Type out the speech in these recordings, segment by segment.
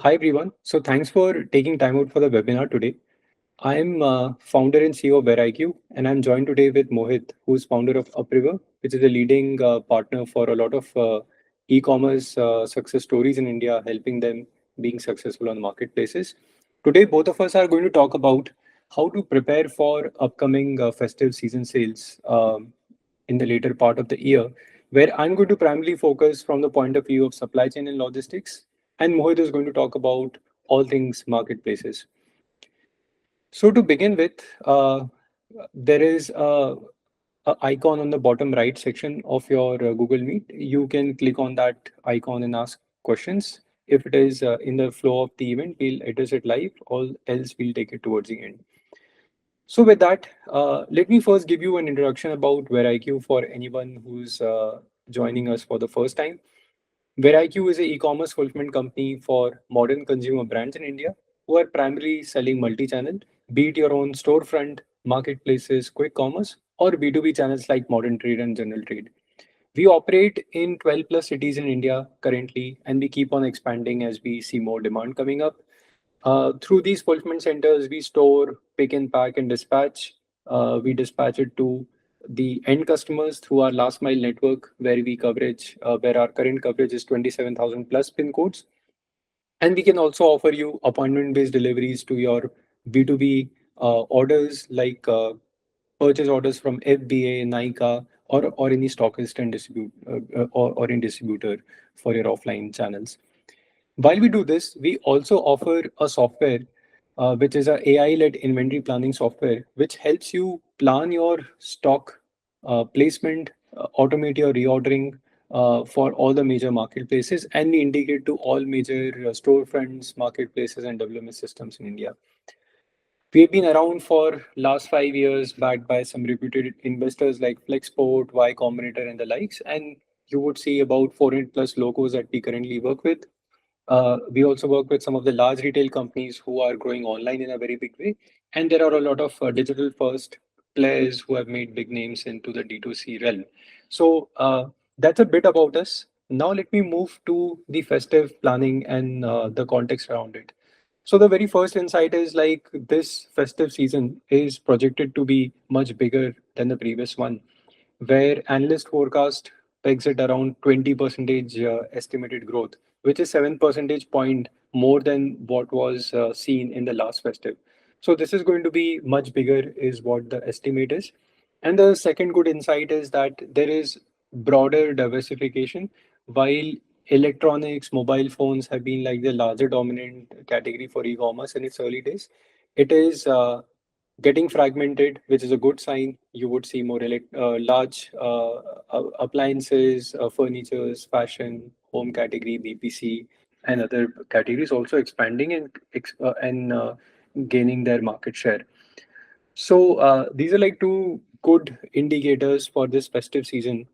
Hi everyone. So thanks for taking time out for the webinar today. I'm founder and CEO of VeriQ, and I'm joined today with Mohit, who's founder of Upriver, which is a leading partner for a lot of e-commerce success stories in India, helping them being successful on marketplaces. Today, both of us are going to talk about how to prepare for upcoming festive season sales in the later part of the year, where I'm going to primarily focus from the point of view of supply chain and logistics, and Mohit is going to talk about all things marketplaces. So to begin with, there is a icon on the bottom right section of your Google Meet. You can click on that icon and ask questions. If it is in the flow of the event, we'll address it live, or else we'll take it towards the end. So with that, let me first give you an introduction about VeriQ for anyone who's joining us for the first time. VeriQ is an e-commerce fulfillment company for modern consumer brands in India who are primarily selling multi-channel, be it your own storefront, marketplaces, quick commerce, or B2B channels like modern trade and general trade. We operate in 12 plus cities in India currently, and we keep on expanding as we see more demand coming up. Through these fulfillment centers, we store, pick and pack, and dispatch. We dispatch it to the end customers through our last mile network, where our current coverage is 27,000 plus pin codes. And we can also offer you appointment-based deliveries to your B2B orders like purchase orders from FBA, Nykaa, or any stockist and or in distributor for your offline channels. While we do this, we also offer a software which is a AI-led inventory planning software, which helps you plan your stock placement, automate your reordering for all the major marketplaces, and we integrate to all major storefronts, marketplaces, and WMS systems in India. We've been around for last 5 years, backed by some reputed investors like Flexport, Y Combinator, and the likes. And you would see about 400 plus logos that we currently work with. We also work with some of the large retail companies who are growing online in a very big way. And there are a lot of digital first players who have made big names into the D2C realm. So that's a bit about us. Now let me move to the festive planning and the context around it. So the very first insight is like this festive season is projected to be much bigger than the previous one, where analyst forecast pegs it around 20 percentage estimated growth, which is 7 percentage point more than what was seen in the last festive. So this is going to be much bigger is what the estimate is. And the second good insight is that there is broader diversification. While electronics, mobile phones have been like the larger dominant category for e-commerce in its early days, it is getting fragmented, which is a good sign. You would see more large appliances, furnitures, fashion, home category, BPC, and other categories also expanding and gaining their market share. So these are like two good indicators for this festive season.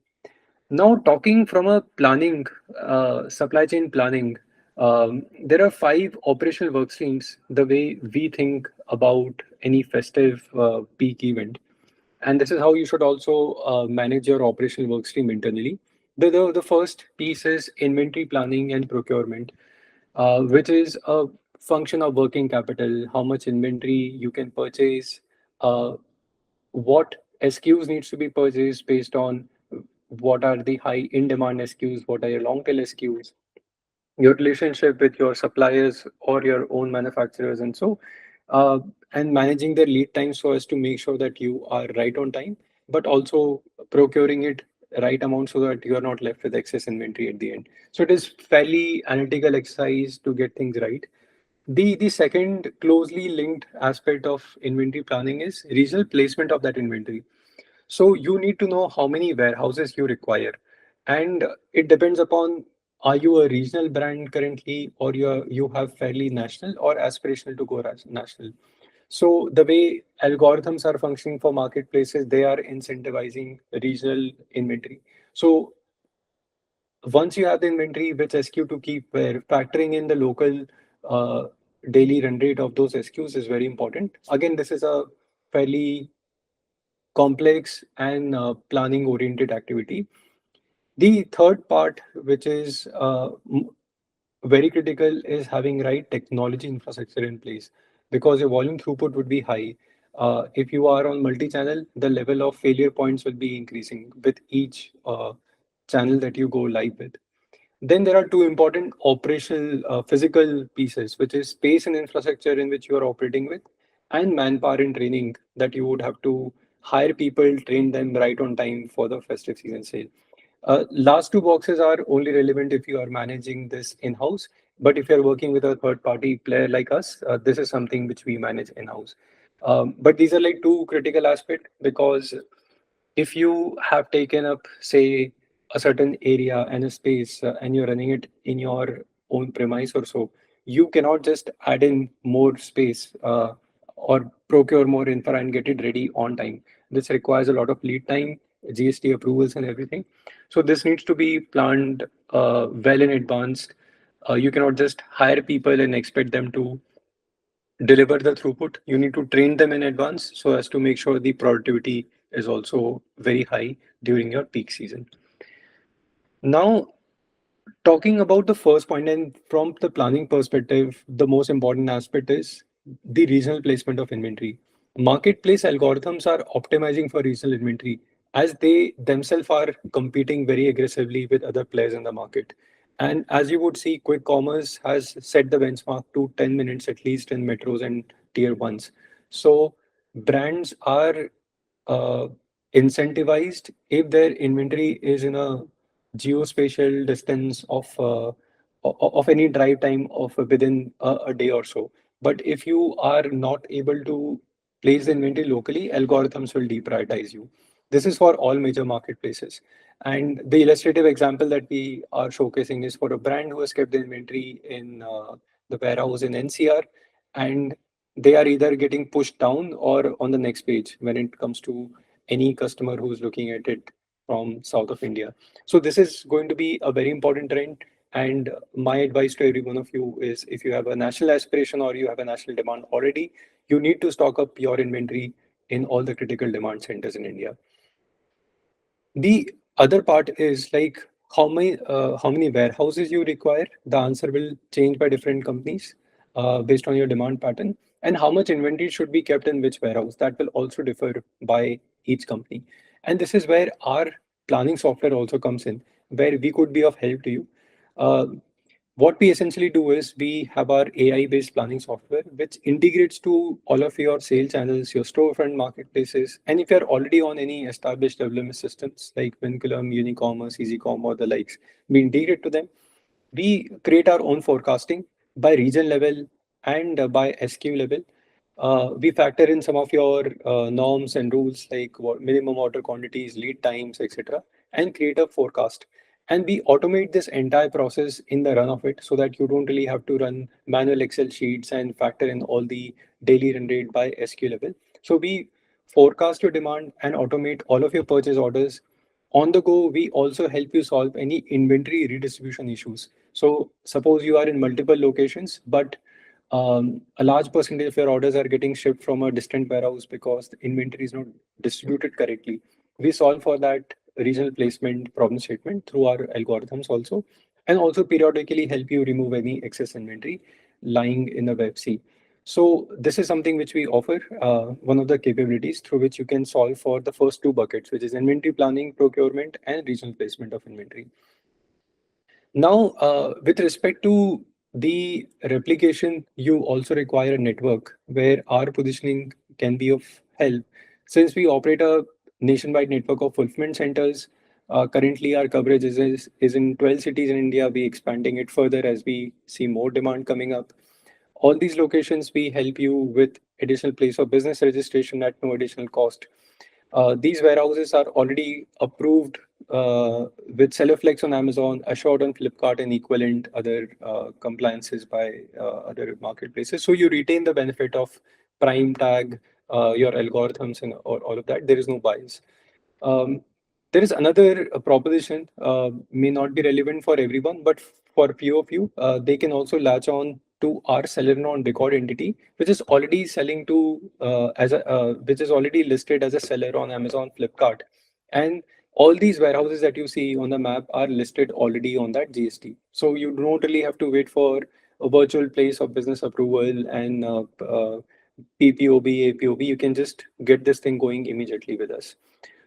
Now, talking from a supply chain planning, there are five operational work streams the way we think about any festive peak event. And this is how you should also manage your operational work stream internally. The first piece is inventory planning and procurement, which is a function of working capital, how much inventory you can purchase, uh, what SKUs needs to be purchased based on what are the high in demand SKUs, what are your long tail SKUs, your relationship with your suppliers or your own manufacturers, and so uh, and managing their lead time so as to make sure that you are right on time, but also procuring it right amount so that you are not left with excess inventory at the end. So it is fairly analytical exercise to get things right. The second closely linked aspect of inventory planning is regional placement of that inventory. So you need to know how many warehouses you require. And it depends upon, are you a regional brand currently, or you have fairly national or aspirational to go national. So the way algorithms are functioning for marketplaces, they are incentivizing regional inventory. So once you have the inventory, which SKU to keep where, factoring in the local uh, daily run rate of those SKUs is very important. Again, this is a fairly complex and planning oriented activity. The third part, which is very critical is having right technology infrastructure in place because your volume throughput would be high. If you are on multi-channel, the level of failure points will be increasing with each channel that you go live with. Then there are two important operational physical pieces, which is space and infrastructure in which you are operating with, and manpower and training that you would have to hire people, train them right on time for the festive season sale. Last two boxes are only relevant if you are managing this in-house. But if you're working with a third-party player like us, this is something which we manage in-house. But these are like two critical aspects because if you have taken up, say, a certain area and a space and you're running it in your own premise or so, you cannot just add in more space or procure more infra and get it ready on time. This requires a lot of lead time, GST approvals, and everything. So this needs to be planned well in advance. You cannot just hire people and expect them to deliver the throughput. You need to train them in advance so as to make sure the productivity is also very high during your peak season. Now, talking about the first point, and from the planning perspective, the most important aspect is the regional placement of inventory. Marketplace algorithms are optimizing for regional inventory as they themselves are competing very aggressively with other players in the market. And as you would see, quick commerce has set the benchmark to 10 minutes at least in metros and tier ones. So brands are uh, incentivized if their inventory is in a geospatial distance of any drive time of within a day or so. But if you are not able to place the inventory locally, algorithms will deprioritize you. This is for all major marketplaces. And the illustrative example that we are showcasing is for a brand who has kept the inventory in the warehouse in NCR, and they are either getting pushed down or on the next page when it comes to any customer who's looking at it from south of India. So this is going to be a very important trend. And my advice to every one of you is if you have a national aspiration or you have a national demand already, you need to stock up your inventory in all the critical demand centers in India. The other part is like how many warehouses you require. The answer will change by different companies based on your demand pattern, and how much inventory should be kept in which warehouse. That will also differ by each company. And this is where our planning software also comes in, where we could be of help to you. Uh, what we essentially do is we have our AI-based planning software, which integrates to all of your sales channels, your storefront marketplaces, and if you're already on any established WMS systems like Vinculum, Unicommerce, EasyCom, or the likes, we integrate to them. We create our own forecasting by region level and by SKU level. We factor in some of your norms and rules like what minimum order quantities, lead times, etc., and create a forecast. And we automate this entire process in the run of it so that you don't really have to run manual Excel sheets and factor in all the daily run rate by SKU level. So we forecast your demand and automate all of your purchase orders. On the go, we also help you solve any inventory redistribution issues. So suppose you are in multiple locations, but a large percentage of your orders are getting shipped from a distant warehouse because the inventory is not distributed correctly. We solve for that regional placement problem statement through our algorithms also, and also periodically help you remove any excess inventory lying in the web C. So this is something which we offer, one of the capabilities through which you can solve for the first two buckets, which is inventory planning, procurement, and regional placement of inventory. Now, with respect to the replication, you also require a network where our positioning can be of help. Since we operate a nationwide network of fulfillment centers, currently our coverage is in 12 cities in India. We're expanding it further as we see more demand coming up. All these locations, we help you with additional place of business registration at no additional cost. These warehouses are already approved with Selloflex on Amazon, Assured on Flipkart, and equivalent other compliances by other marketplaces. So you retain the benefit of Prime tag, your algorithms, and all of that. There is no bias. Um, there is another proposition, may not be relevant for everyone, but for few of you, they can also latch on to our seller on record entity, which is already selling to which is already listed as a seller on Amazon, Flipkart, and All these warehouses that you see on the map are listed already on that GST. So you don't really have to wait for a virtual place of business approval and PPOB, APOB. You can just get this thing going immediately with us.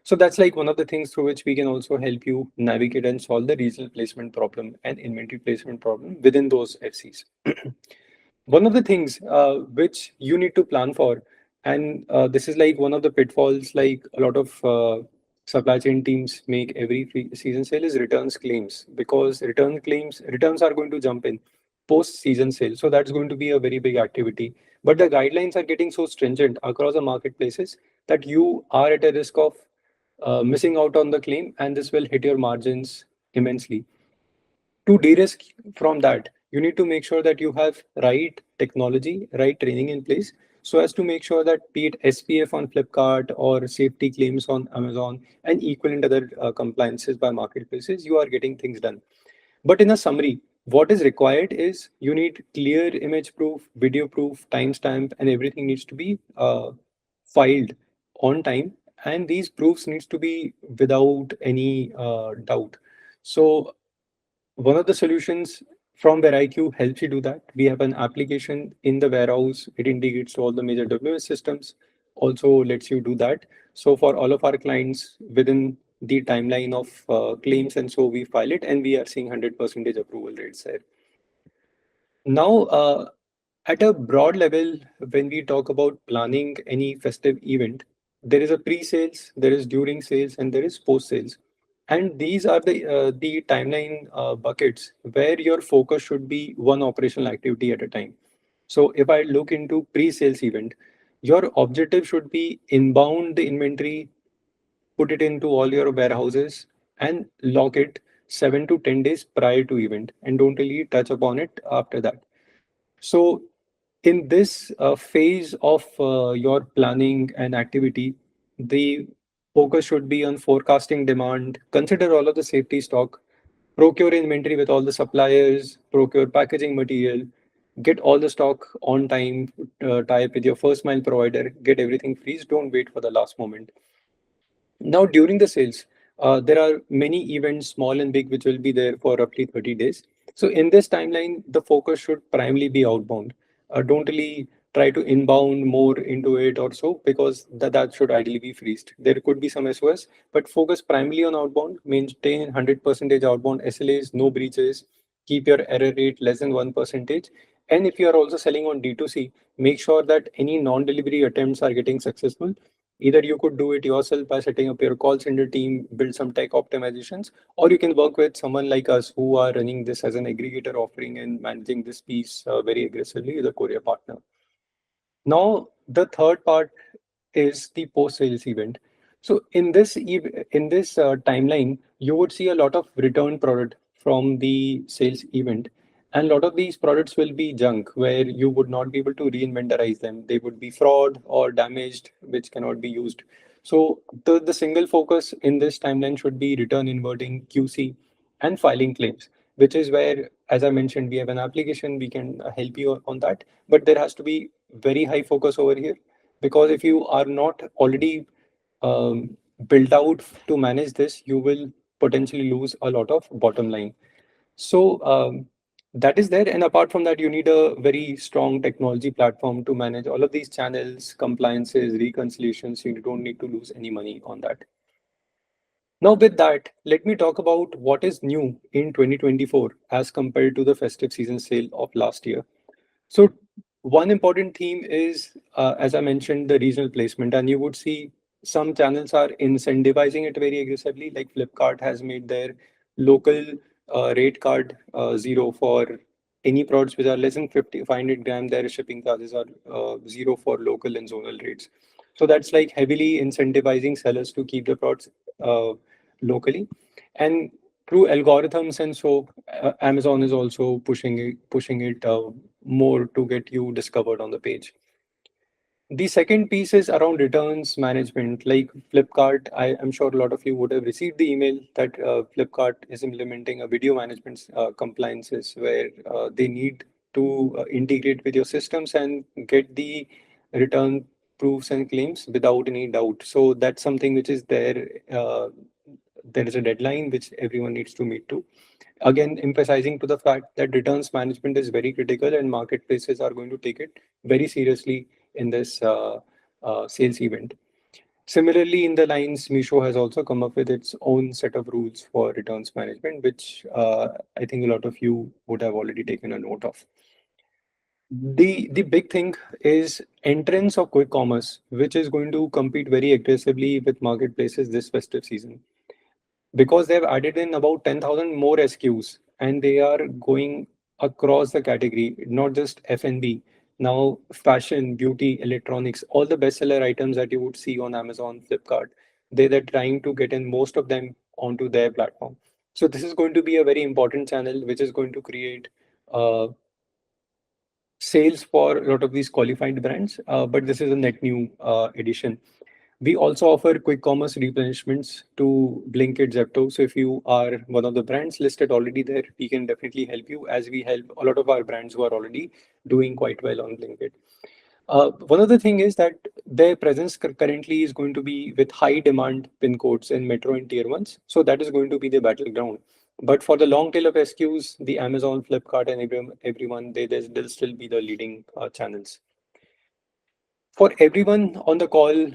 So that's like one of the things through which we can also help you navigate and solve the regional placement problem and inventory placement problem within those FCs. One of the things which you need to plan for, and this is like one of the pitfalls like a lot of supply chain teams make every season sale, is returns claims, because returns are going to jump in post season sale. So that's going to be a very big activity. But the guidelines are getting so stringent across the marketplaces that you are at a risk of missing out on the claim, and this will hit your margins immensely. To de-risk from that, you need to make sure that you have right technology, right training in place, so as to make sure that, be it SPF on Flipkart or safety claims on Amazon and equivalent other compliances by marketplaces, you are getting things done. But in a summary, what is required is you need clear image proof, video proof, timestamp, and everything needs to be filed on time. And these proofs needs to be without any doubt. So one of the solutions from WhereIQ helps you do that. We have an application in the warehouse. It integrates to all the major WMS systems, also lets you do that. So for all of our clients within the timeline of claims, and so we file it and we are seeing 100% approval rates there. Now, at a broad level, when we talk about planning any festive event, there is a pre-sales, there is during sales, and there is post-sales. And these are the timeline buckets where your focus should be one operational activity at a time. So if I look into pre-sales event, your objective should be inbound the inventory, put it into all your warehouses, and lock it 7 to 10 days prior to event, and don't really touch upon it after that. So in this phase of your planning and activity, the focus should be on forecasting demand, consider all of the safety stock, procure inventory with all the suppliers, procure packaging material, get all the stock on time, tie up with your first mile provider, get everything freeze, don't wait for the last moment. Now, during the sales, there are many events, small and big, which will be there for roughly 30 days. So in this timeline, the focus should primarily be outbound. Don't really try to inbound more into it or so, because that should ideally be freezed. There could be some SOS, but focus primarily on outbound, maintain 100% outbound SLAs, no breaches, keep your error rate less than 1%. And if you are also selling on D2C, make sure that any non-delivery attempts are getting successful. Either you could do it yourself by setting up your call center team, build some tech optimizations, or you can work with someone like us who are running this as an aggregator offering and managing this piece very aggressively with a courier partner. Now, the third part is the post-sales event. So in this timeline, you would see a lot of return product from the sales event, and a lot of these products will be junk where you would not be able to reinventorize them. They would be fraud or damaged, which cannot be used. So the single focus in this timeline should be return inverting, QC, and filing claims, which is where, as I mentioned, we have an application, we can help you on that. But there has to be very high focus over here, because if you are not already built out to manage this, you will potentially lose a lot of bottom line. So that is there. And apart from that, you need a very strong technology platform to manage all of these channels, compliances, reconciliations. You don't need to lose any money on that. Now, with that, let me talk about what is new in 2024 as compared to the festive season sale of last year. So one important theme is, as I mentioned, the regional placement, and you would see some channels are incentivizing it very aggressively. Like Flipkart has made their local rate card zero for any products which are less than 500 gram. Their shipping charges are zero for local and zonal rates. So that's like heavily incentivizing sellers to keep the products uh, locally, and through algorithms, and so Amazon is also pushing it more to get you discovered on the page. The second piece is around returns management. Like Flipkart, I am sure a lot of you would have received the email that Flipkart is implementing a video management compliances where they need to integrate with your systems and get the return proofs and claims without any doubt. So that's something which is there. there is a deadline which everyone needs to meet to. Again, emphasizing to the fact that returns management is very critical and marketplaces are going to take it very seriously in this sales event. Similarly, in the lines, Misho has also come up with its own set of rules for returns management, which I think a lot of you would have already taken a note of. The big thing is entrance of quick commerce, which is going to compete very aggressively with marketplaces this festive season, because they've added in about 10,000 more SKUs and they are going across the category, not just F&B. Now, fashion, beauty, electronics, all the bestseller items that you would see on Amazon, Flipkart, they're trying to get in most of them onto their platform. So this is going to be a very important channel, which is going to create uh, sales for a lot of these qualified brands. But this is a net new addition. We also offer quick commerce replenishments to Blinkit, Zepto. So if you are one of the brands listed already there, we can definitely help you, as we help a lot of our brands who are already doing quite well on Blinkit. One other thing is that their presence currently is going to be with high demand pin codes in metro and tier ones. So that is going to be the battleground. But for the long tail of SKUs, the Amazon, Flipkart, and everyone, they'll still be the leading channels. For everyone on the call,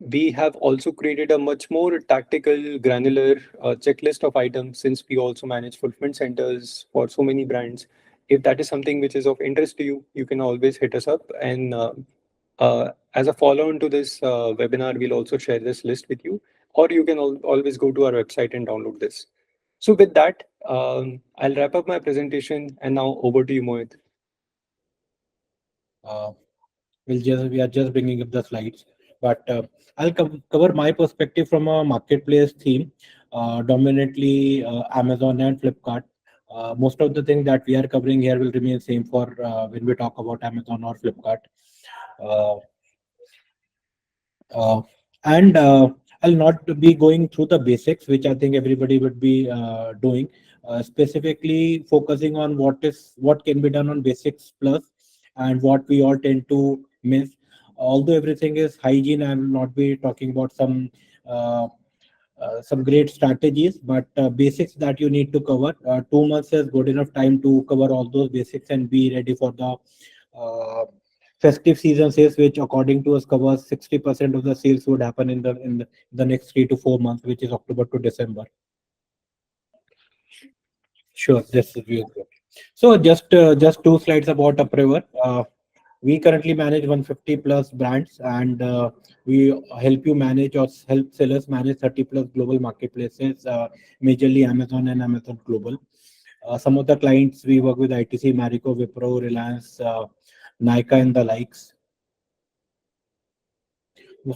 we have also created a much more tactical, granular checklist of items, since we also manage fulfillment centers for so many brands. If that is something which is of interest to you, you can always hit us up. And as a follow-on to this webinar, we'll also share this list with you, or you can always go to our website and download this. So with that, I'll wrap up my presentation, and now over to you, Mohit. Uh, we are just bringing up the slides, but I'll cover my perspective from a marketplace theme, dominantly Amazon and Flipkart. Most of the things that we are covering here will remain same for when we talk about Amazon or Flipkart. Uh, uh, and I'll not be going through the basics, which I think everybody would be doing. Specifically focusing on what can be done on basics plus, and what we all tend to miss. Although everything is hygiene, I will not be talking about uh, some great strategies, but basics that you need to cover. 2 months is good enough time to cover all those basics and be ready for the uh, festive season sales, which according to us covers 60% of the sales would happen in the next 3 to 4 months, which is October to December. Sure, this is real good. So just two slides about Upriver. We currently manage 150 plus brands, and we help you manage or help sellers manage 30 plus global marketplaces, majorly Amazon and Amazon Global. Some of the clients we work with: ITC, Marico, Wipro, Reliance, Nika, and the likes.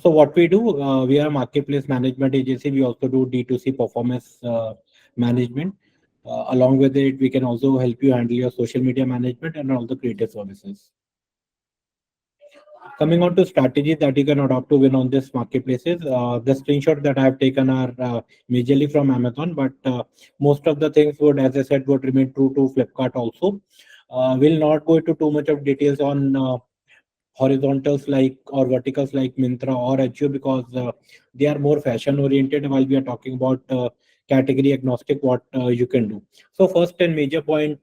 So what we do, we are a marketplace management agency. We also do D2C performance management. Along with it, we can also help you handle your social media management and all the creative services. Coming on to strategies that you can adopt to win on this marketplaces, the screenshot that I have taken are majorly from Amazon, but most of the things would, as I said, would remain true to Flipkart also. We'll not go into too much of details on horizontals like or verticals like Mintra or Ajio, because they are more fashion oriented, while we are talking about category agnostic, what you can do. So first and major point,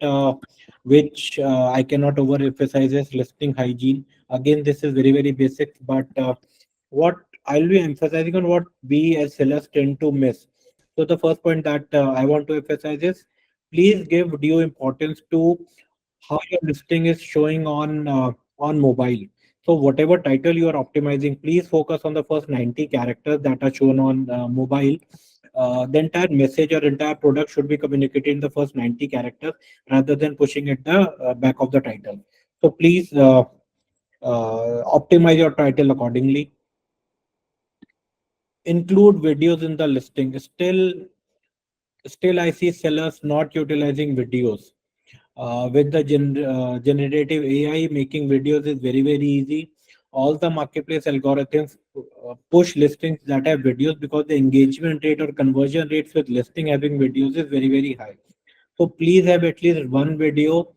which I cannot overemphasize, is listing hygiene. Again, this is very, very basic, but what I'll be emphasizing on what we as sellers tend to miss. So the first point that I want to emphasize is, please give due importance to how your listing is showing on mobile. So whatever title you are optimizing, please focus on the first 90 characters that are shown on mobile. The entire message or entire product should be communicated in the first 90 characters rather than pushing it the back of the title. So please optimize your title accordingly. Include videos in the listing. Still I see sellers not utilizing videos. With the generative AI, making videos is very, very easy. All the marketplace algorithms push listings that have videos, because the engagement rate or conversion rates with listing having videos is very, very high. So please have at least one video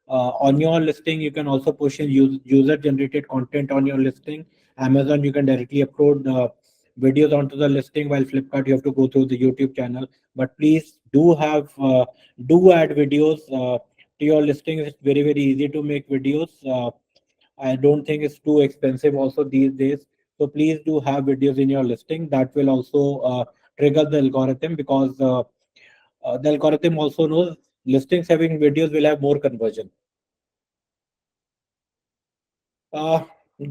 on your listing. You can also push in user generated content on your listing. Amazon, you can directly upload videos onto the listing, while Flipkart you have to go through the YouTube channel. But please do add videos to your listings. It's very easy to make videos. I don't think it's too expensive also these days. So please do have videos in your listing. That will also trigger the algorithm, because the algorithm also knows listings having videos will have more conversion. Uh,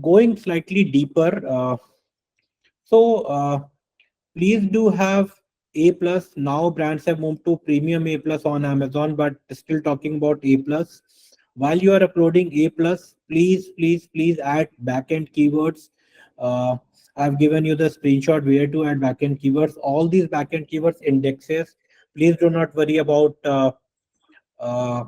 Going slightly deeper, so please do have A plus. Now brands have moved to premium A plus on Amazon, but still talking about A plus. While you are uploading A plus, please add backend keywords. Uh, I've given you the screenshot where to add backend keywords. All these backend keywords indexes. Please do not worry about uh,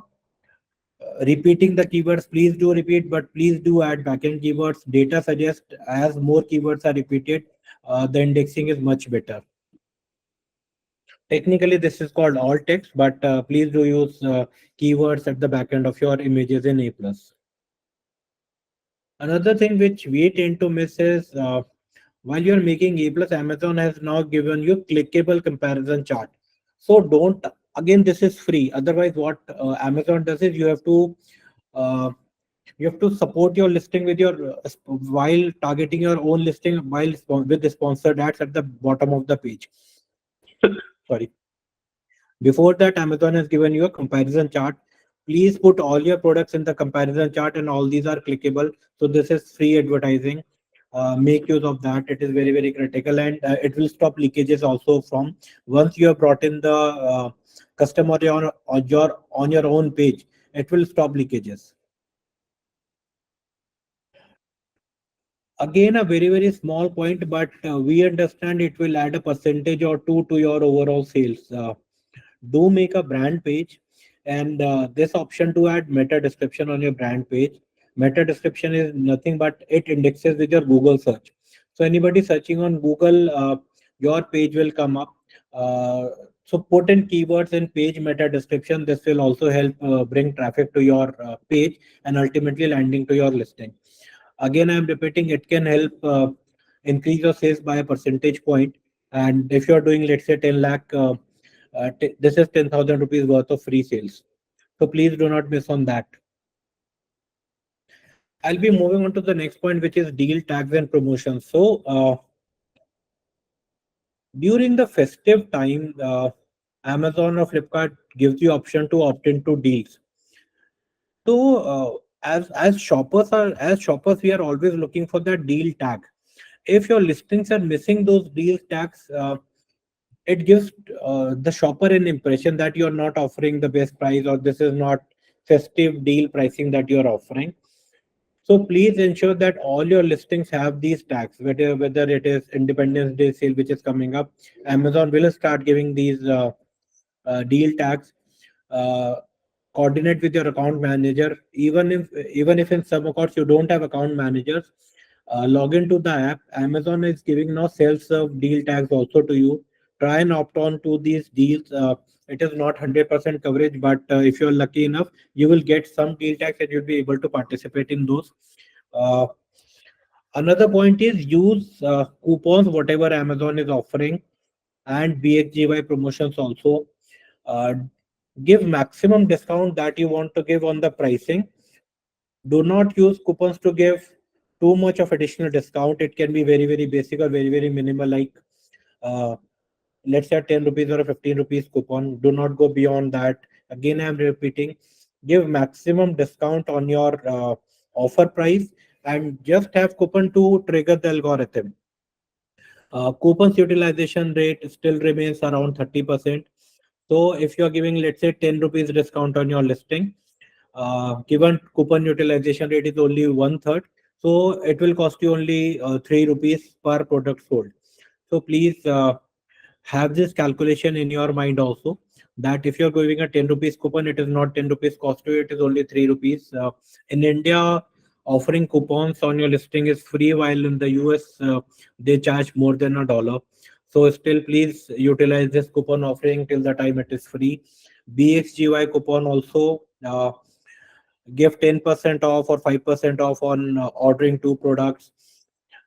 repeating the keywords. Please do repeat, but please do add backend keywords. Data suggests as more keywords are repeated, the indexing is much better. Technically, this is called alt text, but please do use keywords at the back end of your images in A+. Another thing which we tend to miss is while you're making A+, Amazon has now given you clickable comparison chart. So don't, again, this is free. Otherwise, what Amazon does is uh, you have to support your listing with your while targeting your own listing with the sponsored ads at the bottom of the page. Sorry. Before that, Amazon has given you a comparison chart. Please put all your products in the comparison chart, and all these are clickable. So this is free advertising. Make use of that. It is very critical, and it will stop leakages also from once you have brought in the customer on your own page. It will stop leakages. Again, a very small point, but we understand it will add a percentage or two to your overall sales. Do make a brand page, and this option to add meta description on your brand page. Meta description is nothing but it indexes with your Google search. So anybody searching on Google, your page will come up. So put in keywords in page meta description. This will also help bring traffic to your page and ultimately landing to your listing. Again, I'm repeating, it can help increase your sales by a percentage point. And if you're doing, let's say, 10 lakh, this is 10,000 rupees worth of free sales. So please do not miss on that. I'll be moving on to the next point, which is deal tags and promotions. So during the festive time, Amazon or Flipkart gives you option to opt into deals. So as shoppers, we are always looking for that deal tag. If your listings are missing those deal tags, it gives the shopper an impression that you're not offering the best price, or this is not festive deal pricing that you're offering. So please ensure that all your listings have these tags, whether it is Independence Day sale, which is coming up. Amazon will start giving these deal tags. Uh, Coordinate with your account manager. Even if in some accounts you don't have account managers, log into the app. Amazon is giving now self-serve deal tags also to you. Try and opt on to these deals. It is not 100% coverage, but if you're lucky enough, you will get some deal tags and you'll be able to participate in those. Uh, Another point is use coupons, whatever Amazon is offering, and BXGY promotions also. Uh, Give maximum discount that you want to give on the pricing. Do not use coupons to give too much of additional discount. It can be very basic or very minimal, like uh, let's say 10 rupees or a 15 rupees coupon. Do not go beyond that. Again, I'm repeating, give maximum discount on your offer price, and just have coupon to trigger the algorithm. Coupons utilization rate still remains around 30%. So if you're giving, let's say, 10 rupees discount on your listing, given coupon utilization rate is only one third, so it will cost you only 3 rupees per product sold. So please have this calculation in your mind also, that if you're giving a 10 rupees coupon, it is not 10 rupees cost to you, it is only 3 rupees. In India, offering coupons on your listing is free, while in the US, they charge more than $1. So still, please utilize this coupon offering till the time it is free. BXGY coupon also, give 10% off or 5% off on ordering two products.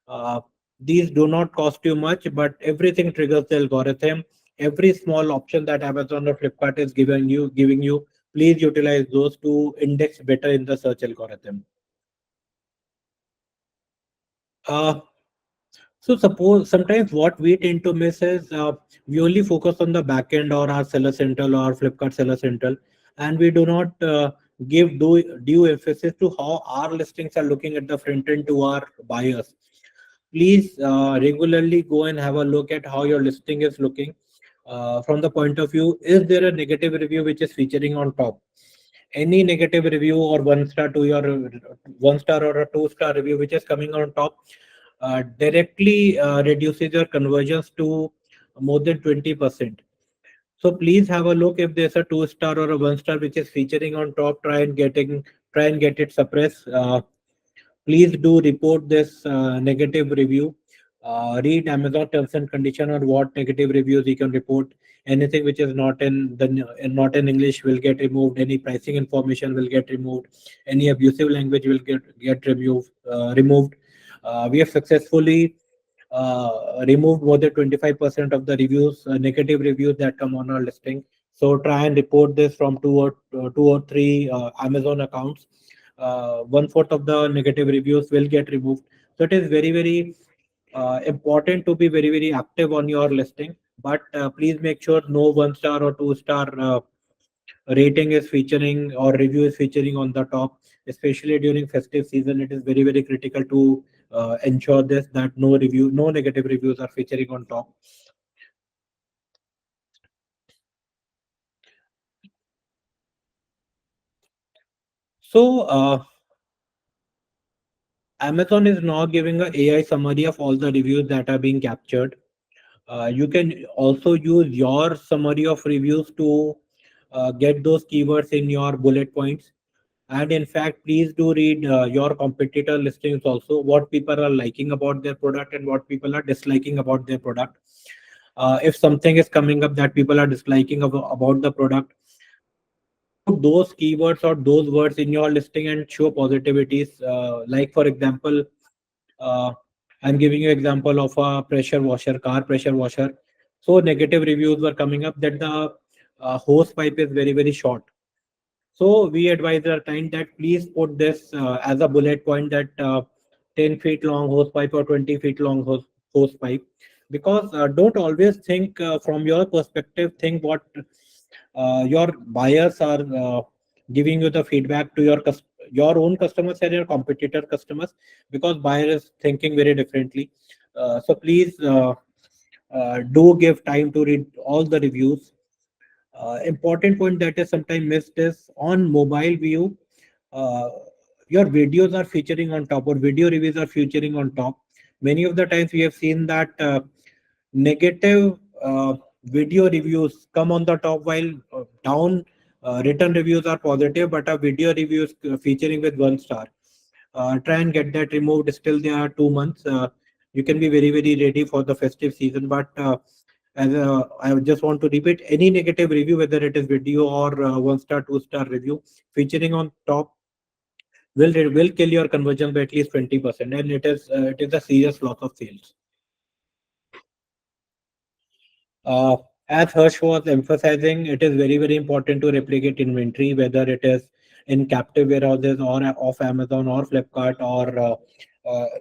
Uh, These do not cost you much, but everything triggers the algorithm. Every small option that Amazon or Flipkart is giving you, please utilize those to index better in the search algorithm. Uh, So suppose sometimes what we tend to miss is we only focus on the back end or our seller central or Flipkart seller central, and we do not give due emphasis to how our listings are looking at the front end to our buyers. Please regularly go and have a look at how your listing is looking from the point of view, is there a negative review which is featuring on top? Any negative review or one star or a two-star review which is coming on top directly reduces your conversions to more than 20%. So please have a look if there's a two-star or a one-star which is featuring on top. Try and get it suppressed. Please do report this negative review. Read Amazon terms and condition on what negative reviews you can report. Anything which is not in English will get removed. Any pricing information will get removed. Any abusive language will get removed. We have successfully removed more than 25% of the negative reviews that come on our listing. So try and report this from two or three Amazon accounts. One-fourth of the negative reviews will get removed. So it is very important to be very active on your listing. But please make sure no one-star or two-star rating is featuring or review is featuring on the top. Especially during festive season, it is very critical to ensure this, that no negative reviews are featuring on top. So Amazon is now giving a AI summary of all the reviews that are being captured. You can also use your summary of reviews to get those keywords in your bullet points. And in fact, please do read your competitor listings also, what people are liking about their product and what people are disliking about their product. If something is coming up that people are disliking about the product, put those keywords or those words in your listing and show positivities. Like for example, uh, I'm giving you example of a car pressure washer. So negative reviews were coming up that the hose pipe is very short. So we advise our client that please put this as a bullet point that 10 feet long hose pipe or 20 feet long hose pipe. Because don't always think from your perspective, think what your buyers are giving you the feedback to your own customers and your competitor customers, because buyer is thinking very differently. So please do give time to read all the reviews. Important point that is sometimes missed is on mobile view, uh, your videos are featuring on top or video reviews are featuring on top. Many of the times we have seen that negative video reviews come on the top, while down written reviews are positive, but a video reviews featuring with one star. Try and get that removed. Still, there are 2 months. You can be very ready for the festive season, but I just want to repeat, any negative review, whether it is video or one star, two-star review, featuring on top will kill your conversion by at least 20%, and it is a serious loss of sales. Uh, as Hirsch was emphasizing, it is very important to replicate inventory, whether it is in captive warehouses or off Amazon or Flipkart, or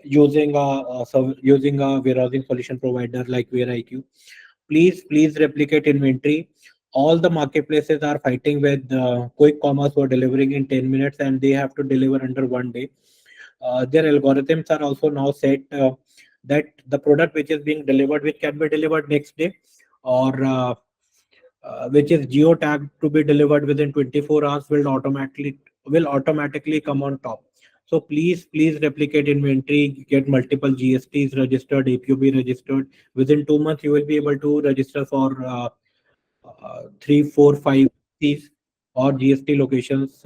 using a warehousing solution provider like WareIQ. Please replicate inventory. All the marketplaces are fighting with quick commerce for delivering in 10 minutes, and they have to deliver under 1 day. Their algorithms are also now set that the product which is being delivered, which can be delivered next day, or which is geotagged to be delivered within 24 hours, will automatically come on top. So please replicate inventory, get multiple GSTs registered, APOB registered. Within 2 months, you will be able to register for 3, 4, 5 Cs or GST locations.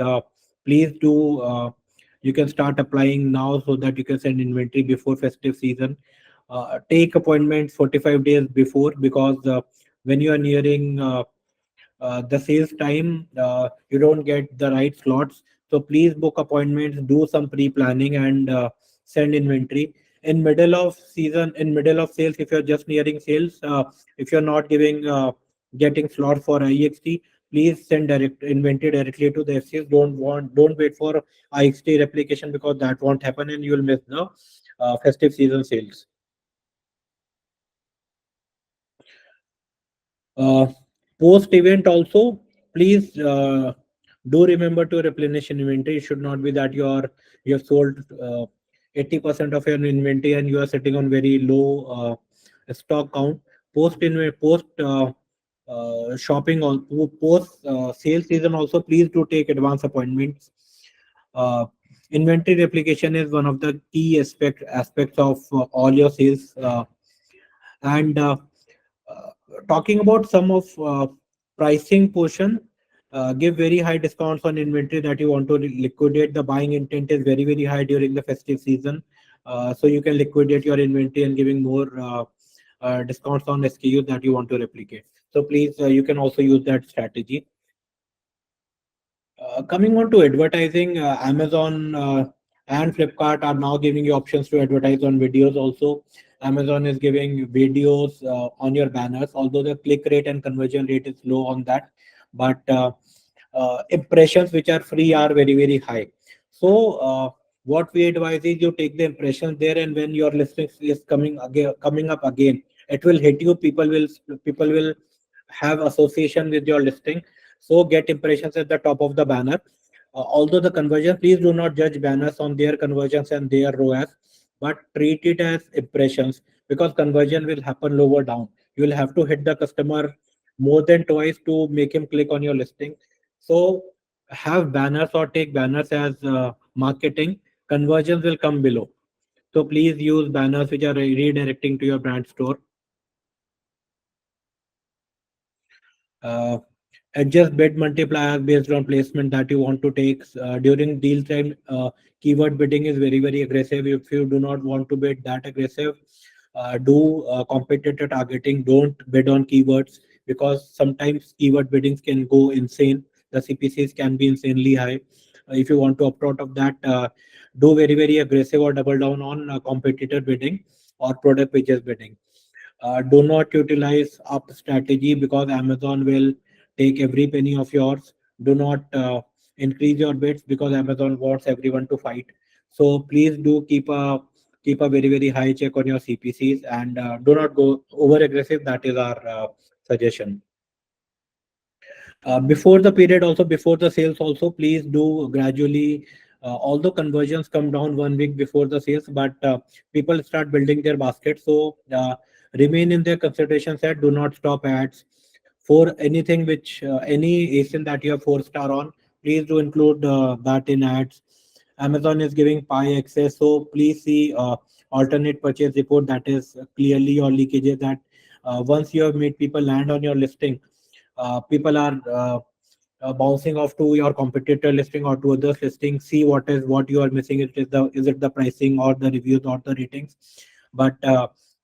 Please do. You can start applying now so that you can send inventory before festive season. Take appointments 45 days before, because when you are nearing the sales time, you don't get the right slots. So please book appointments, do some pre-planning, and send inventory. in middle of season, in middle of sales, if you're just nearing sales, if you're not giving getting slot for IXT, please send direct inventory directly to the FCs. Don't wait for IXT replication, because that won't happen and you'll miss the festive season sales. Uh, Post event also, please do remember to replenish inventory. It should not be that you have sold 80% of your inventory and you are sitting on very low stock count. Post shopping, or post sales season also, please do take advance appointments. Uh, Inventory replication is one of the key aspects of all your sales. And uh, Talking about some of pricing portion, give very high discounts on inventory that you want to liquidate. The buying intent is very high during the festive season, so you can liquidate your inventory and giving more discounts on SKUs that you want to replicate. So please, you can also use that strategy. Coming on to advertising, Amazon and Flipkart are now giving you options to advertise on videos also. Amazon is giving videos on your banners, although the click rate and conversion rate is low on that, but impressions which are free are very high. So what we advise is you take the impressions there, and when your listing is coming up again, it will hit you. People will have association with your listing, so get impressions at the top of the banner. Although the conversion, please do not judge banners on their conversions and their ROAS, but treat it as impressions, because conversion will happen lower down. You will have to hit the customer more than twice to make him click on your listing. So have banners or take banners as marketing. Conversions will come below. So please use banners which are redirecting to your brand store. Uh, Adjust bid multipliers based on placement that you want to take. During deal time, keyword bidding is very aggressive. If you do not want to bid that aggressive, do competitor targeting. Don't bid on keywords, because sometimes keyword biddings can go insane. The CPCs can be insanely high. If you want to opt out of that, do very aggressive or double down on competitor bidding or product pages bidding. Do not utilize up strategy, because Amazon will take every penny of yours. Do not increase your bids, because Amazon wants everyone to fight. So please do keep a very high check on your CPCs, and do not go over aggressive. That is our suggestion. Before the period also, before the sales also, please do gradually, although conversions come down 1 week before the sales, but people start building their basket. So remain in their consideration set. Do not stop ads for anything which any ASIN that you have 4-star on. Please do include that in ads. Amazon is giving pie access, so please see alternate purchase report, that is clearly your leakages, that once you have made people land on your listing, people are bouncing off to your competitor listing or to others listing. See what you are missing. Is it the pricing or the reviews or the ratings? But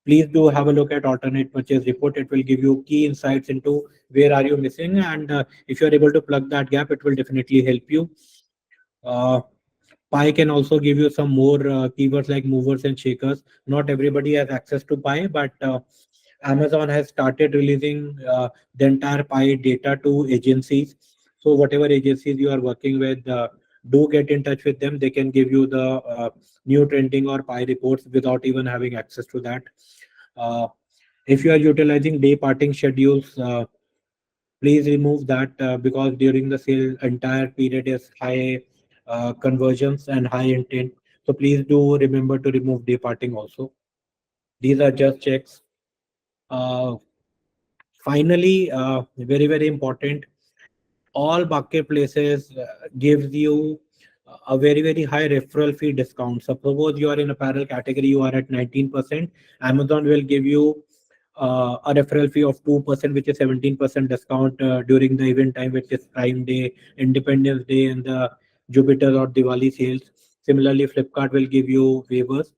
please do have a look at alternate purchase report. It will give you key insights into where are you missing, and if you are able to plug that gap, it will definitely help you. uh, Pi can also give you some more keywords like movers and shakers. Not everybody has access to Pi, but Amazon has started releasing the entire Pi data to agencies. So whatever agencies you are working with, do get in touch with them. They can give you the new trending or Pi reports without even having access to that. Uh, if you are utilizing day parting schedules, please remove that, because during the sale entire period is high conversions and high intent. So please do remember to remove departing also. These are just checks. uh, Finally, very important, all marketplaces gives you a very high referral fee discount. Suppose you are in apparel category, you are at 19%. Amazon will give you a referral fee of 2%, which is 17% discount during the event time, which is Prime Day, Independence Day, and the Jupiter or Diwali sales. Similarly, Flipkart will give you waivers.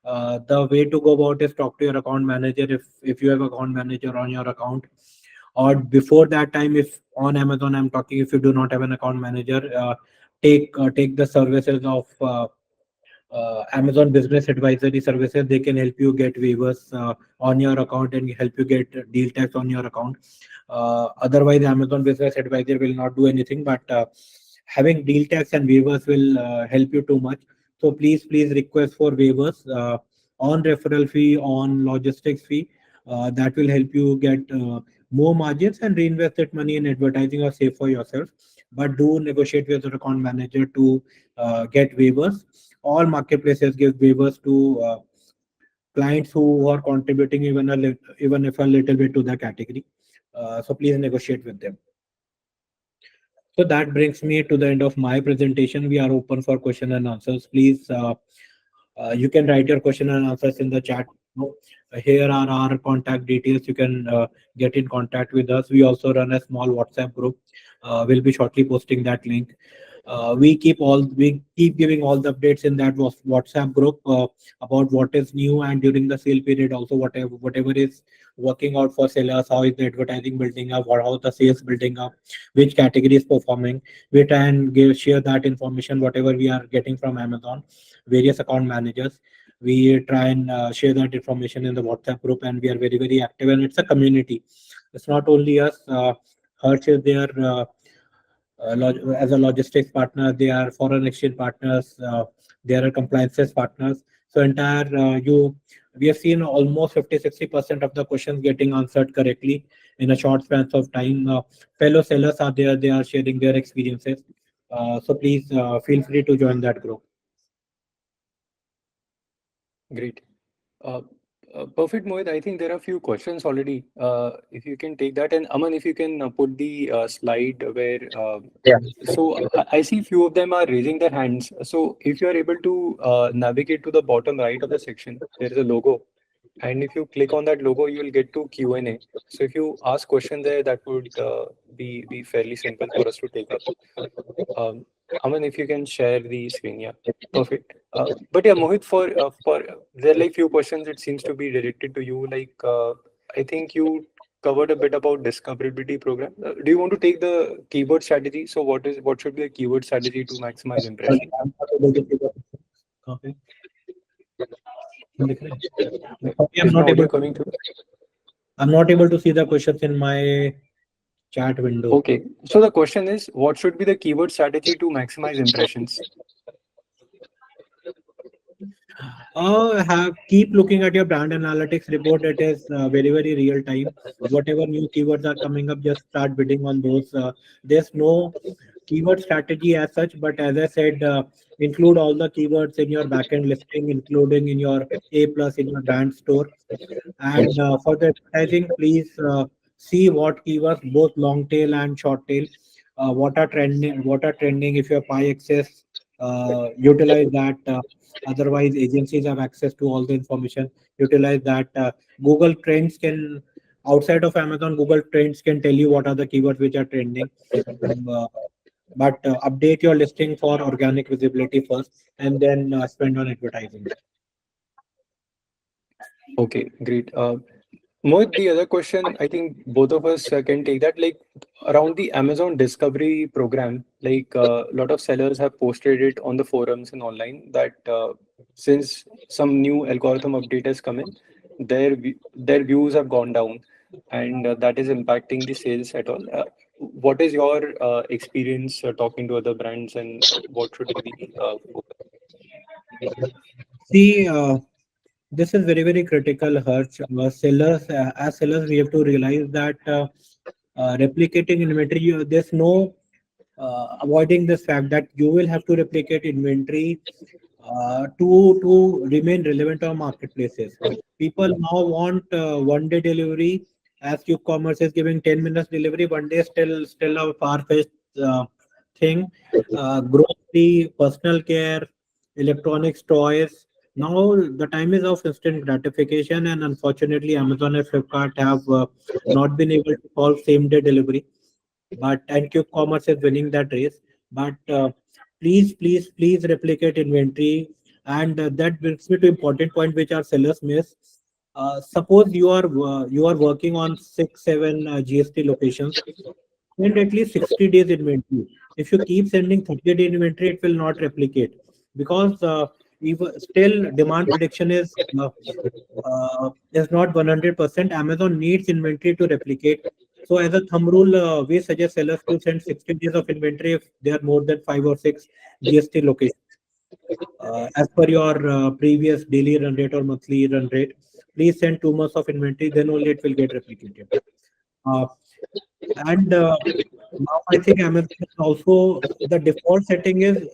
The way to go about is talk to your account manager, if you have account manager on your account, or before that time, if on Amazon I'm talking, if you do not have an account manager, take the services of Amazon Business Advisory Services. They can help you get waivers on your account and help you get deal tax on your account. Otherwise, Amazon Business Advisor will not do anything, but having deal tax and waivers will help you too much. So please request for waivers on referral fee, on logistics fee. That will help you get more margins and reinvest that money in advertising or save for yourself. But do negotiate with your account manager to get waivers. All marketplaces give waivers to clients who are contributing even if a little bit to the category. So please negotiate with them. So that brings me to the end of my presentation. We are open for question and answers. Please, you can write your question and answers in the chat. Here are our contact details. You can get in contact with us. We also run a small WhatsApp group. We'll be shortly posting that link. We keep giving all the updates in that WhatsApp group about what is new, and during the sale period also whatever is working out for sellers, how is the advertising building up, or how the sales building up, which category is performing. We try and share that information, whatever we are getting from Amazon, various account managers. We try and share that information in the WhatsApp group, and we are very active, and it's a community. It's not only us. Hertz is there as a logistics partner. They are foreign exchange partners. They are compliances partners. So we have seen almost 50-60% of the questions getting answered correctly in a short span of time. Fellow sellers are there. They are sharing their experiences. So please feel free to join that group. Great. Perfect, Mohit. I think there are a few questions already. If you can take that, and Aman, if you can put the slide where. So I see few of them are raising their hands. So if you are able to navigate to the bottom right of the section, there is a logo, and if you click on that logo, you will get to Q&A. So if you ask question there, that would be fairly simple for us to take up. Aman, if you can share the screen, yeah, perfect. But yeah, Mohit, for there are like few questions. It seems to be directed to you. Like I think you covered a bit about discoverability program. Do you want to take the keyword strategy? So what should be the keyword strategy to maximize impression? Okay. Is my audio coming through? I'm not able to see the questions in my chat window. Okay, so the question is, what should be the keyword strategy to maximize impressions? Keep looking at your brand analytics report. It is very real time. Whatever new keywords are coming up, just start bidding on those. There's no keyword strategy as such, but as I said, include all the keywords in your backend listing, including in your A plus in your brand store. And for the advertising, please see what keywords, both long tail and short tail, what are trending. If you have pie access, utilize that. Otherwise, agencies have access to all the information. Utilize that. Google Trends can, outside of Amazon, Google Trends can tell you what are the keywords which are trending. But update your listing for organic visibility first, and then spend on advertising. Okay, great. Mohit, the other question, I think both of us can take that, like around the Amazon Discovery program, like a lot of sellers have posted it on the forums and online that since some new algorithm update has come in, their views have gone down, and that is impacting the sales at all. What is your experience talking to other brands, and what should be the focus? See, this is very critical, Harsh. Sellers, as sellers, we have to realize that replicating inventory, there's no avoiding this fact that you will have to replicate inventory to remain relevant on marketplaces. People now want one-day delivery, as Q-commerce is giving 10 minutes delivery. One day still a far-fetched thing. Grocery, personal care, electronics, toys. Now the time is of instant gratification, and unfortunately, Amazon and Flipkart have not been able to solve same-day delivery. But and Quick Commerce is winning that race. But please replicate inventory, and that brings me to important point which our sellers miss. Suppose you are working on 6-7 GST locations, send at least 60 days inventory. If you keep sending 30-day inventory, it will not replicate, because even still demand prediction is not 100%. Amazon needs inventory to replicate. So as a thumb rule, we suggest sellers to send 60 days of inventory if they are more than 5 or 6 GST locations. As per your previous daily run rate or monthly run rate, please send 2 months of inventory, then only it will get replicated. Uh, and now I think Amazon is also the default setting is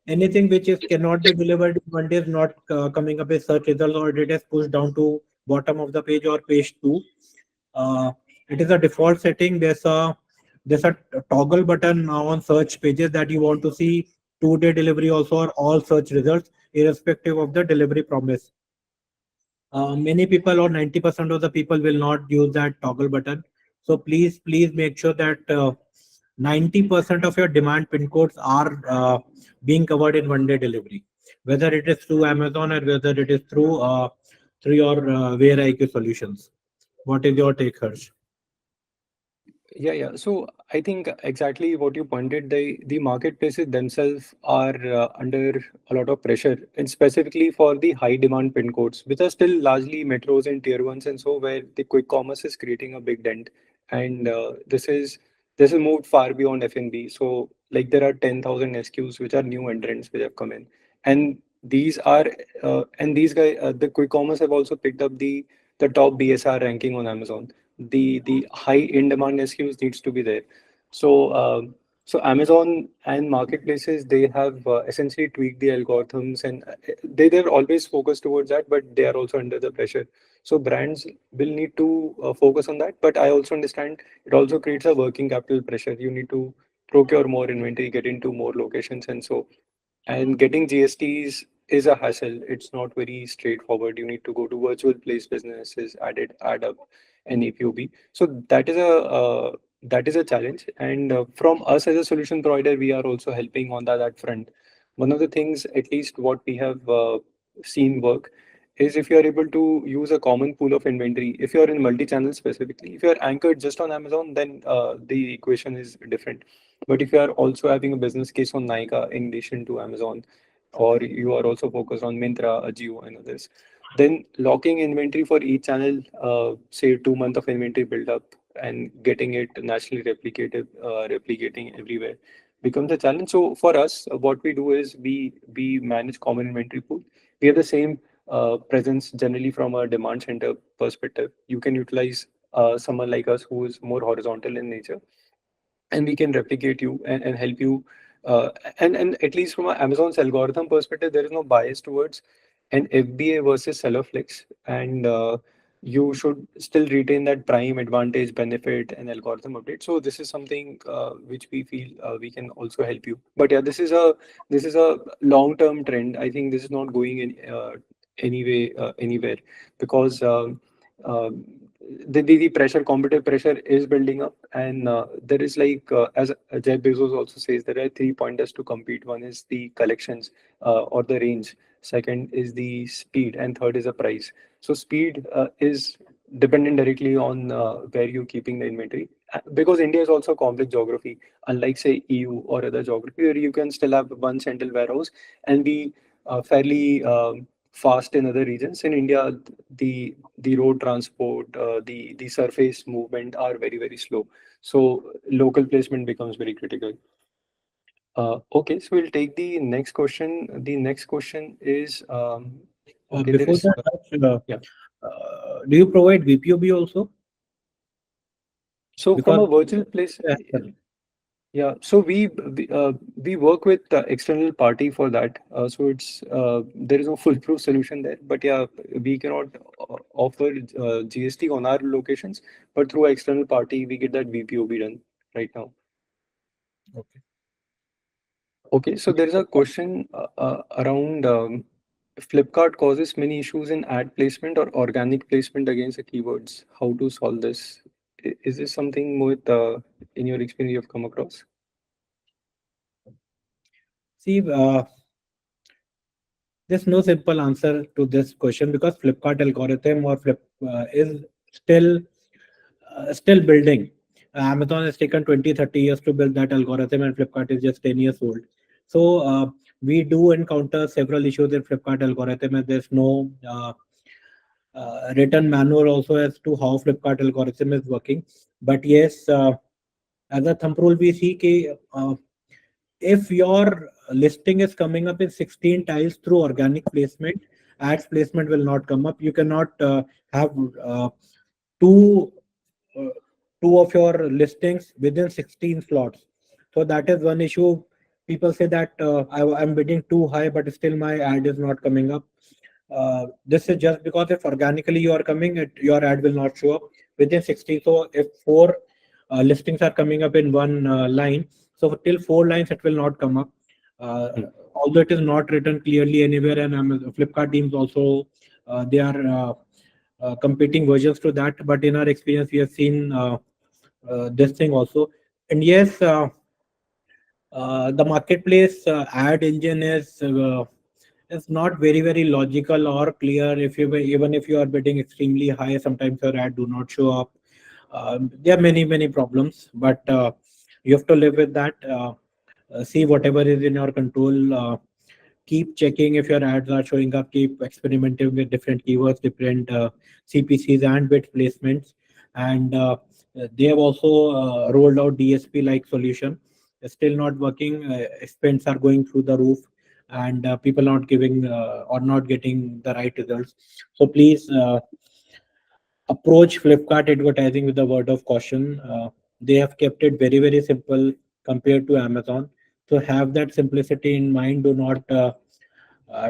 anything which is cannot be delivered in 1 day is not coming up as search results, or it is pushed down to bottom of the page or page 2. Uh, it is a default setting. There's a toggle button now on search pages that you want to see 2-day delivery also, or all search results irrespective of the delivery promise. Many people, or 90% of the people, will not use that toggle button. So please make sure that 90% of your demand pin codes are being covered in 1 day delivery, whether it is through Amazon or whether it is through your Where IQ solutions. What is your take, Harsh? Yeah, yeah. So I think exactly what you pointed, the marketplaces themselves are under a lot of pressure, and specifically for the high demand pin codes, which are still largely metros and tier ones, and so where the quick commerce is creating a big dent. And this is moved far beyond F&B. So like there are 10,000 SKUs which are new entrants which have come in, and these guys, the quick commerce have also picked up the top BSR ranking on Amazon. The high in demand SKUs needs to be there. So so Amazon and marketplaces, they have essentially tweaked the algorithms, and they're always focused towards that, but they are also under the pressure. So brands will need to focus on that. But I also understand it also creates a working capital pressure. You need to procure more inventory, get into more locations, and so and getting GSTs is a hassle. It's not very straightforward. You need to go to virtual place businesses, add up an APOB. So that is a challenge. And from us as a solution provider, we are also helping on that front. One of the things, at least what we have seen work, is if you are able to use a common pool of inventory. If you are in multi-channel specifically, if you are anchored just on Amazon, then the equation is different. But if you are also having a business case on Nykaa in addition to Amazon, or you are also focused on Myntra, Ajio, and others, then locking inventory for each channel, say 2 months of inventory build up and getting it nationally replicating everywhere becomes a challenge. So for us, what we do is we manage common inventory pool. We have the same presence generally from a demand center perspective. You can utilize someone like us who is more horizontal in nature, and we can replicate you and help you. And at least from an Amazon's algorithm perspective, there is no bias towards an FBA versus seller flex, and you should still retain that prime advantage, benefit, and algorithm update. So this is something which we feel we can also help you. But yeah, this is a long-term trend. I think this is not going in anywhere, because the pressure, competitive pressure is building up, and there is like as Jeff Bezos also says, there are 3 pointers to compete. One is the collections or the range. Second is the speed, and third is the price. So speed is dependent directly on where you're keeping the inventory. Because India is also a complex geography, unlike say EU or other geography where you can still have one central warehouse and be fairly fast in other regions. In India, the road transport, the surface movement are very slow. So local placement becomes very critical. Okay, so we'll take the next question. The next question is okay. There Before is that, Harsh, yeah. do you provide VPOB also? So from Because a virtual place, yeah. So we work with external party for that. So it's there is no foolproof solution there. But yeah, we cannot offer GST on our locations, but through external party we get that VPOB done right now. okay. Okay, so there is a question around Flipkart causes many issues in ad placement or organic placement against the keywords. How to solve this? Is this something Mohit, in your experience you've come across? See, there's no simple answer to this question because Flipkart algorithm or Flip is still building. Amazon has taken 20, 30 years to build that algorithm, and Flipkart is just 10 years old. So we do encounter several issues in Flipkart algorithm, and there's no written manual also as to how Flipkart algorithm is working. But yes, as a thumb rule, we see if your listing is coming up in 16 tiles through organic placement, ads placement will not come up. You cannot have two uh, two of your listings within 16 slots. So that is one issue. People say that I'm bidding too high, but still my ad is not coming up. This is just because if organically you are coming, your ad will not show up within 60. So if four listings are coming up in one line, so till four lines it will not come up. Uh, Hmm. Although it is not written clearly anywhere, and Flipkart teams also they are competing versions to that. But in our experience, we have seen this thing also. And yes, the marketplace ad engine is not very logical or clear. If you even if you are bidding extremely high, sometimes your ad do not show up. There are many problems, but you have to live with that. See whatever is in your control. Keep checking if your ads are showing up. Keep experimenting with different keywords, different CPCs and bid placements. And they have also rolled out DSP like solution. It's still not working. Spends are going through the roof, and people not giving or not getting the right results. So please approach Flipkart advertising with a word of caution. They have kept it very simple compared to Amazon. So have that simplicity in mind. Do not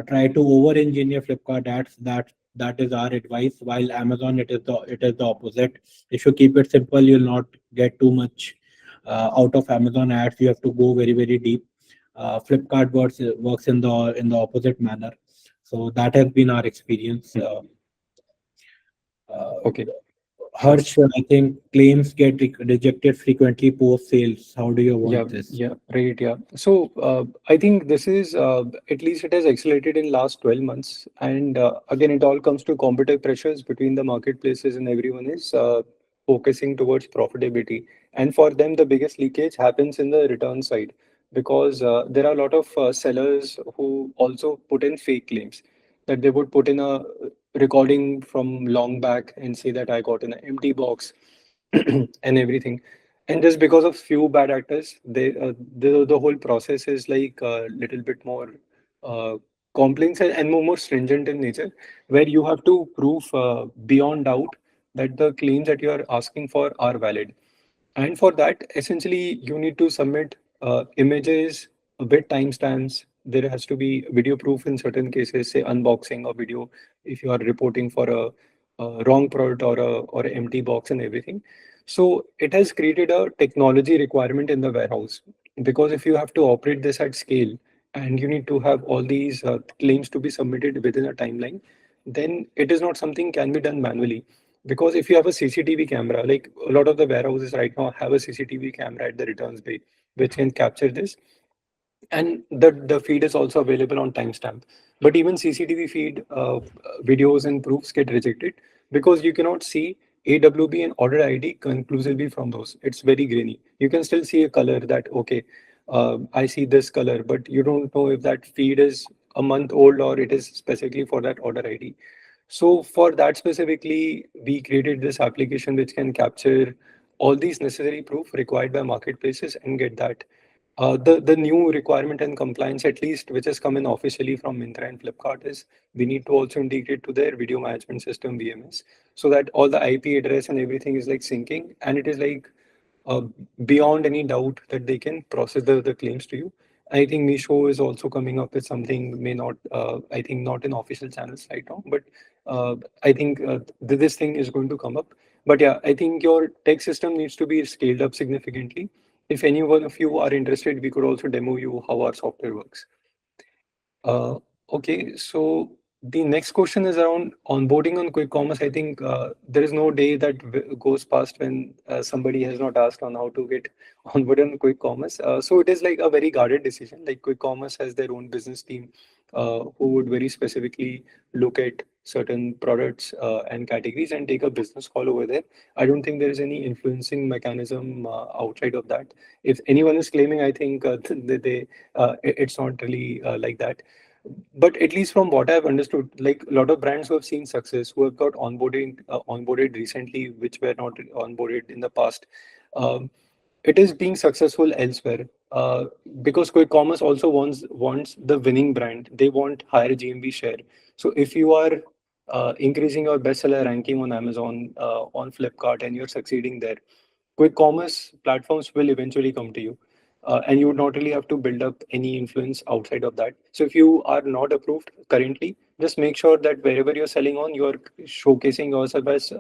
try to over-engineer Flipkart ads. That is our advice. While Amazon, it is the opposite. If you keep it simple, you'll not get too much out of Amazon ads. You have to go very deep. Flipkart works in the opposite manner. So that has been our experience. Hmm. Uh, Okay. Harsh, I think claims get rejected frequently post sales. How do you Yeah, avoid this? yeah, right, yeah. So I think this is at least it has accelerated in last 12 months. And again, it all comes to competitive pressures between the marketplaces, and everyone is focusing towards profitability. And for them, the biggest leakage happens in the return side, because there are a lot of sellers who also put in fake claims, that they would put in a recording from long back and say that I got an empty box and everything. And just because of few bad actors, the whole process is like a little bit more uh, complex and more stringent in nature, where you have to prove beyond doubt that the claims that you are asking for are valid. And for that, essentially, you need to submit images, a bit timestamps. There has to be video proof in certain cases, say unboxing or video, if you are reporting for a wrong product or a empty box and everything. So it has created a technology requirement in the warehouse, because if you have to operate this at scale and you need to have all these claims to be submitted within a timeline, then it is not something can be done manually. Because if you have a CCTV camera, like a lot of the warehouses right now have a CCTV camera at the returns bay, which can capture this, and the feed is also available on timestamp. But even CCTV feed videos and proofs get rejected because you cannot see AWB and order ID conclusively from those. It's very grainy. You can still see a color that, okay, I see this color, but you don't know if that feed is a month old or it is specifically for that order ID. So for that specifically, we created this application which can capture all these necessary proof required by marketplaces and get that. The new requirement and compliance, at least which has come in officially from Myntra and Flipkart, is we need to also integrate to their video management system VMS, so that all the IP address and everything is like syncing, and it is like uh, beyond any doubt that they can process the claims to you. I think Meesho is also coming up with something, may not, I think not in official channels right now, but I think this thing is going to come up. But yeah, I think your tech system needs to be scaled up significantly. If any one of you are interested, we could also demo you how our software works. Uh, okay, so the next question is around onboarding on quick commerce. I think there is no day that goes past when somebody has not asked on how to get onboarded on quick commerce. So it is like a very guarded decision. Like quick commerce has their own business team. who would very specifically look at certain products and categories and take a business call over there. I don't think there is any influencing mechanism outside of that. If anyone is claiming, I think it's not really like that. But at least from what I've understood, like a lot of brands who have seen success, who have got onboarded recently, which were not onboarded in the past, um, it is being successful elsewhere. Because quick commerce also wants the winning brand. They want higher GMV share. So if you are increasing your bestseller ranking on Amazon, on Flipkart, and you're succeeding there, quick commerce platforms will eventually come to you. And you would not really have to build up any influence outside of that. So if you are not approved currently, just make sure that wherever you're selling on, you're showcasing yourself as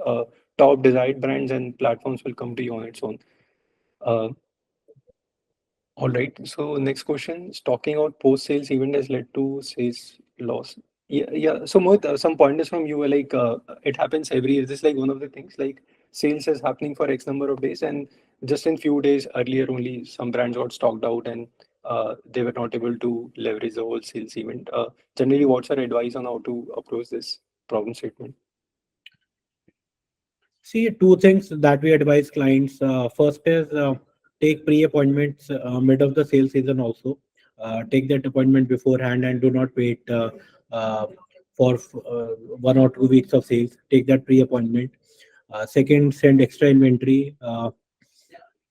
top desired brands, and platforms will come to you on its own. Uh, all right. So next question, stalking out post-sales event has led to sales loss. Yeah, yeah. So Mohit, some pointers from you, like it happens every year. This is like one of the things, like sales is happening for X number of days, and just in few days earlier only some brands got stocked out, and they were not able to leverage the whole sales event. Generally, what's your advice on how to approach this problem statement? See, two things that we advise clients. First is take pre-appointments mid of the sales season also. Take that appointment beforehand and do not wait for 1 or 2 weeks of sales. Take that pre-appointment. Second, send extra inventory.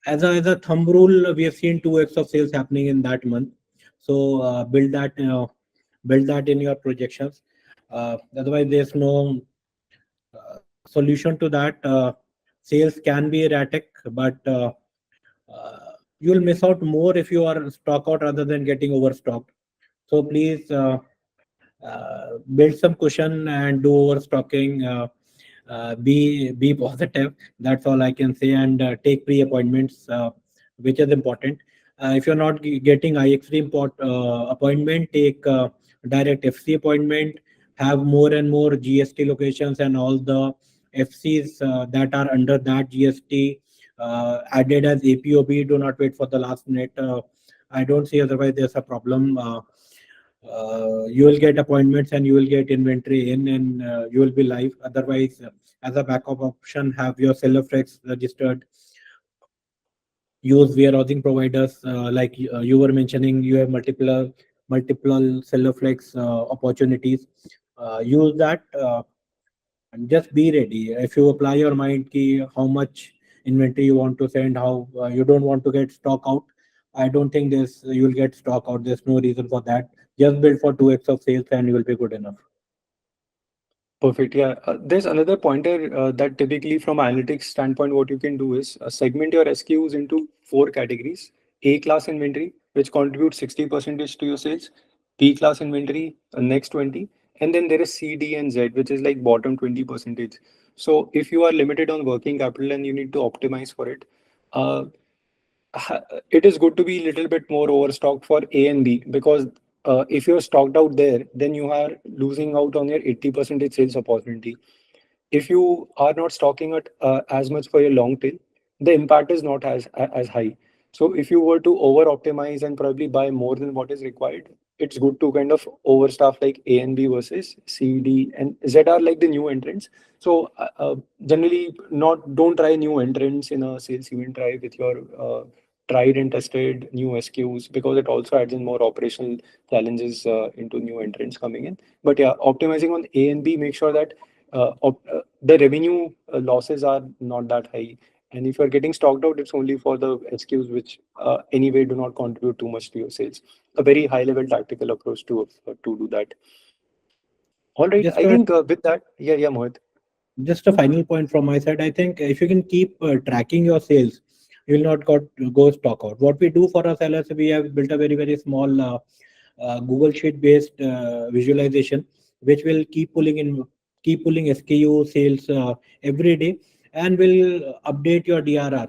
As a thumb rule, we have seen 2x of sales happening in that month. So build that in your projections. Otherwise, there's no solution to that. Sales can be erratic, but you'll miss out more if you are stock out rather than getting overstocked. So please build some cushion and do overstocking. Be positive. That's all I can say. And take pre-appointments, which is important. If you're not getting IX3 appointment, take direct FC appointment. Have more and more GST locations and all the FCs that are under that GST added as APOB. Do not wait for the last minute. I don't see otherwise there's a problem. You will get appointments and you will get inventory in, and you will be live. Otherwise, as a backup option, have your seller flex registered. Use warehousing providers like you were mentioning. You have multiple seller flex opportunities. Use that. And just be ready. If you apply your mind ki how much inventory you want to send, how you don't want to get stock out, I don't think this you'll get stock out. There's no reason for that. Just build for 2x of sales and you will be good enough. Perfect. Yeah. There's another pointer that typically from analytics standpoint, what you can do is segment your SKUs into four categories. A class inventory, which contributes 60% to your sales. B class inventory, next 20. And then there is C, D, and Z, which is like bottom 20%. So if you are limited on working capital and you need to optimize for it, uh, it is good to be a little bit more overstocked for A and B, because if you're stocked out there, then you are losing out on your 80% sales opportunity. If you are not stocking it as much for your long tail, the impact is not as high. So if you were to over optimize and probably buy more than what is required, it's good to kind of overstaff like A and B versus C, D, and Z are like the new entrants. So generally, not don't try new entrants in a sales event. Try with your tried and tested new SKUs, because it also adds in more operational challenges into new entrants coming in. But yeah, optimizing on A and B, make sure that the revenue losses are not that high. And if you're getting stocked out, it's only for the SKUs which anyway do not contribute too much to your sales. A very high level tactical approach to do that. All right, Just I a think with that, yeah, Mohit. just a final point from my side. I think if you can keep tracking your sales, you will not go stock out. What we do for our sellers, we have built a very small Google Sheet based visualization, which will keep pulling SKU sales every day, and will update your DRR,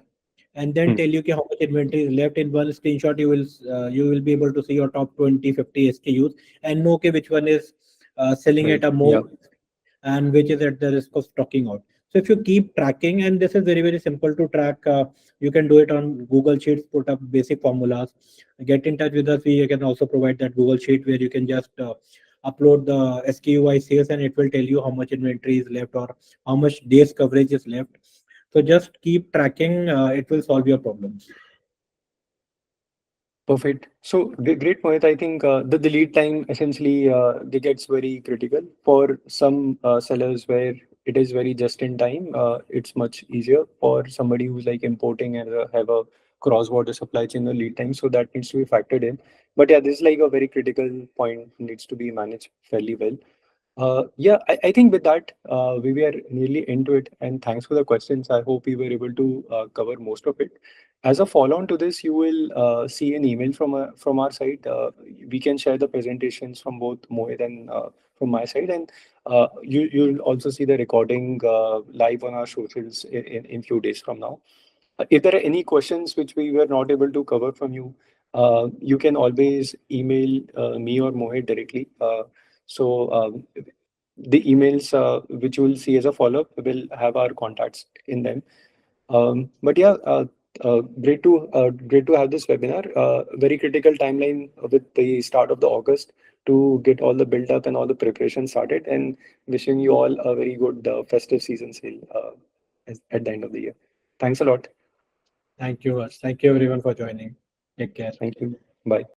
and then Hmm. tell you how much inventory is left. In one screenshot, you will be able to see your top 20, 50 SKUs and know which one is selling at Right. a Yeah. more and which is at the risk of stocking out. So if you keep tracking, and this is very, very simple to track, you can do it on Google Sheets, put up basic formulas, get in touch with us. We can also provide that Google Sheet where you can just upload the SKU sales, and it will tell you how much inventory is left or how much days coverage is left. So just keep tracking, it will solve your problems. Perfect. So great, Mohit. I think the lead time essentially it gets very critical for some sellers where it is very just in time. It's much easier for somebody who's like importing and have a cross-border supply chain, the lead time. So that needs to be factored in. But yeah, this is like a very critical point, needs to be managed fairly well. Yeah, I think with that, we were nearly into it. And thanks for the questions. I hope we were able to cover most of it. As a follow-on to this, you will see an email from our side. We can share the presentations from both Mohit and from my side, and you'll also see the recording live on our socials in few days from now. If there are any questions which we were not able to cover from you, you can always email me or Mohit directly. So the emails which you will see as a follow-up will have our contacts in them. But yeah, great to have this webinar. Very critical timeline with the start of the August to get all the build up and all the preparation started. And wishing you all a very good festive season sale at the end of the year. Thanks a lot. Thank you. Thank you everyone for joining. Take care. Thank you. Bye.